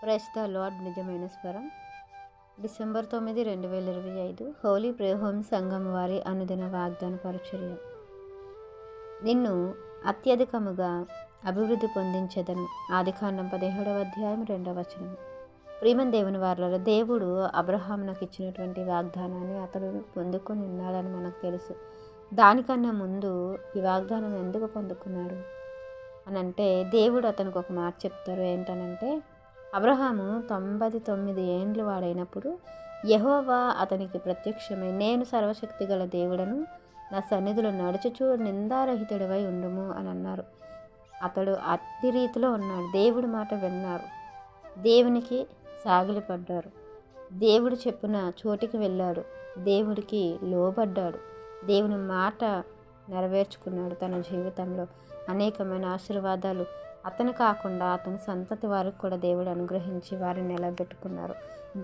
Praise the lord. నిజమైన స్వరం. December 9, 2025 Holi prayer home సంఘం వారి అనుదిన వాగ్దాన పరిచర్య. నిన్ను అత్యధికముగా అభివృద్ధి పొందించెదను. ఆదికాండం 17వ అధ్యాయం 2వ వచనం. ప్రియమైన దేవుని వారలారా, దేవుడు అబ్రహామునకు ఇచ్చినటువంటి వాగ్దానాన్ని అతడు పొందుకొని ఉన్నాడని మనకు తెలుసు. దానికన్నా ముందు ఈ వాగ్దానం ఎందుకు పొందుకున్నాడు అని అంటే, దేవుడు అతనికి ఒక మాట చెప్తారు. ఏంటనంటే, అబ్రహాము 99 ఏండ్లు వాడైనప్పుడు యెహోవా అతనికి ప్రత్యక్షమై, నేను సర్వశక్తి గల దేవుడను, నా సన్నిధిలో నడుచుచు నిందారహితుడివై ఉండుము అని అన్నారు. అతడు అట్టి రీతిలో ఉన్నాడు. దేవుడి మాట విన్నారు, దేవునికి సాగిలపడ్డారు, దేవుడు చెప్పిన చోటికి వెళ్ళాడు, దేవుడికి లోబడ్డాడు, దేవుని మాట నెరవేర్చుకున్నాడు. తన జీవితంలో అనేకమైన ఆశీర్వాదాలు అతను కాకుండా అతని సంతతి వారికి కూడా దేవుడు అనుగ్రహించి వారిని నిలబెట్టుకున్నారు.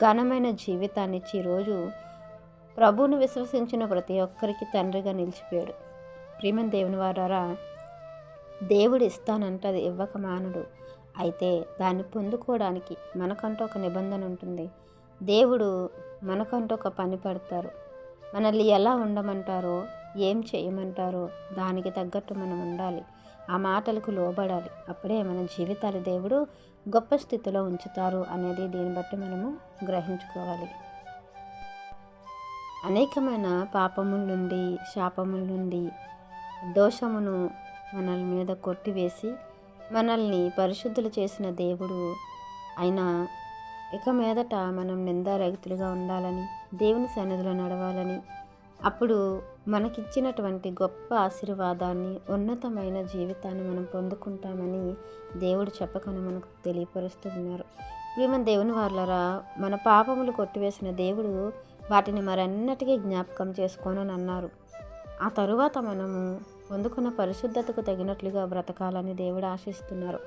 ఘనమైన జీవితాన్ని ఇచ్చి ఈరోజు ప్రభువును విశ్వసించిన ప్రతి ఒక్కరికి తండ్రిగా నిలిచిపోయాడు. ప్రియమైన దేవుని వారారా, దేవుడు ఇస్తానంటే అది ఇవ్వక మానడు. అయితే దాన్ని పొందుకోవడానికి మనకంటూ ఒక నిబంధన ఉంటుంది. దేవుడు మనకంటూ ఒక పని పెడతారు. మనల్ని ఎలా ఉండమంటారో, ఏం చేయమంటారో దానికి తగ్గట్టు మనం ఉండాలి. ఆ మాటలకు లోబడాలి. అప్పుడే మన జీవితాలు దేవుడు గొప్ప స్థితిలో ఉంచుతారు అనేది దీన్ని బట్టి మనము గ్రహించుకోవాలి. అనేకమైన పాపముల నుండి, శాపముల నుండి, దోషమును మనల మీద కొట్టివేసి మనల్ని పరిశుద్ధులు చేసిన దేవుడు అయినా ఇక మీదట మనం నిందారహితులుగా ఉండాలని, దేవుని సన్నిధిలో నడవాలని, అప్పుడు మనకిచ్చినటువంటి గొప్ప ఆశీర్వాదాన్ని, ఉన్నతమైన జీవితాన్ని మనం పొందుకుంటామని దేవుడు చెప్పకని మనకు తెలియపరుస్తూ ఉన్నారు. ప్రియమైన దేవుని వారలారా, మన పాపములు కొట్టివేసిన దేవుడు వాటిని మరన్నటికీ జ్ఞాపకం చేసుకోనని అన్నారు. ఆ తరువాత మనము పొందుకున్న పరిశుద్ధతకు తగినట్లుగా బ్రతకాలని దేవుడు ఆశిస్తున్నారు.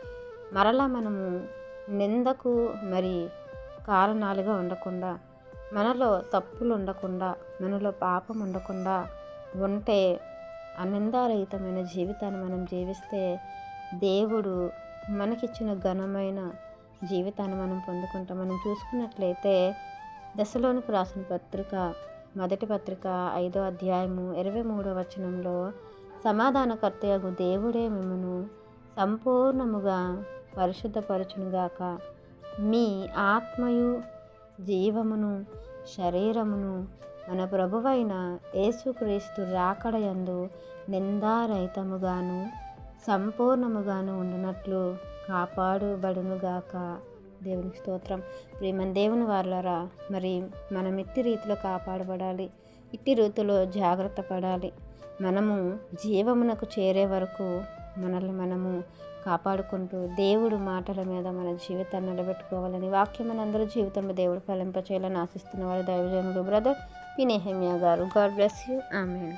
మరలా మనము నిందకు మరి కారణాలుగా ఉండకుండా, మనలో తప్పులు ఉండకుండా, మనలో పాపం ఉండకుండా ఉంటే, అనిందారహితమైన జీవితాన్ని మనం జీవిస్తే దేవుడు మనకిచ్చిన ఘనమైన జీవితాన్ని మనం పొందుకుంటాం. మనం చూసుకున్నట్లయితే దశలోనికి రాసిన పత్రిక, మొదటి పత్రిక 5వ అధ్యాయము 23వ వచనంలో, సమాధానకర్తయగు దేవుడే మిమ్మును సంపూర్ణముగా పరిశుద్ధపరచునుగాక, మీ ఆత్మయు జీవమును శరీరమును మన ప్రభువైన యేసుక్రీస్తు రాకడయందు నిందారహితముగాను సంపూర్ణముగాను ఉండునట్లు కాపాడుబడునుగాక. దేవునికి స్తోత్రం. ప్రియమైన దేవుని వారలారా, మరి మనం ఇట్టి రీతిలో కాపాడబడాలి, ఇట్టి రీతిలో జాగ్రత్త పడాలి. మనము జీవమునకు చేరే వరకు మనల్ని మనము కాపాడుకుంటూ దేవుడు మాటల మీద మన జీవితాన్ని నిలబెట్టుకోవాలని, వాక్యం మనందరూ జీవితంలో దేవుడు ఫలింపచేయాలని ఆశిస్తున్న వారు దైవజనుడు బ్రదర్ పి. నెహెమ్యా గారు. God bless you. Amen.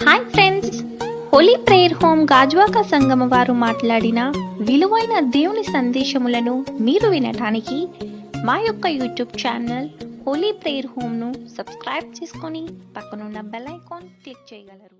Hi friends, holy prayer home Gajuwaka సంగమ వారు మాట్లాడిన విలువైన దేవుని సందేశములను మీరు వినటానికి మా యొక్క యూట్యూబ్ ఛానల్ హోలీ ప్రేయర్ హోమ్ను సబ్స్క్రైబ్ చేసుకొని పక్కనున్న బెల్ ఐకాన్ క్లిక్ చేయగలరు.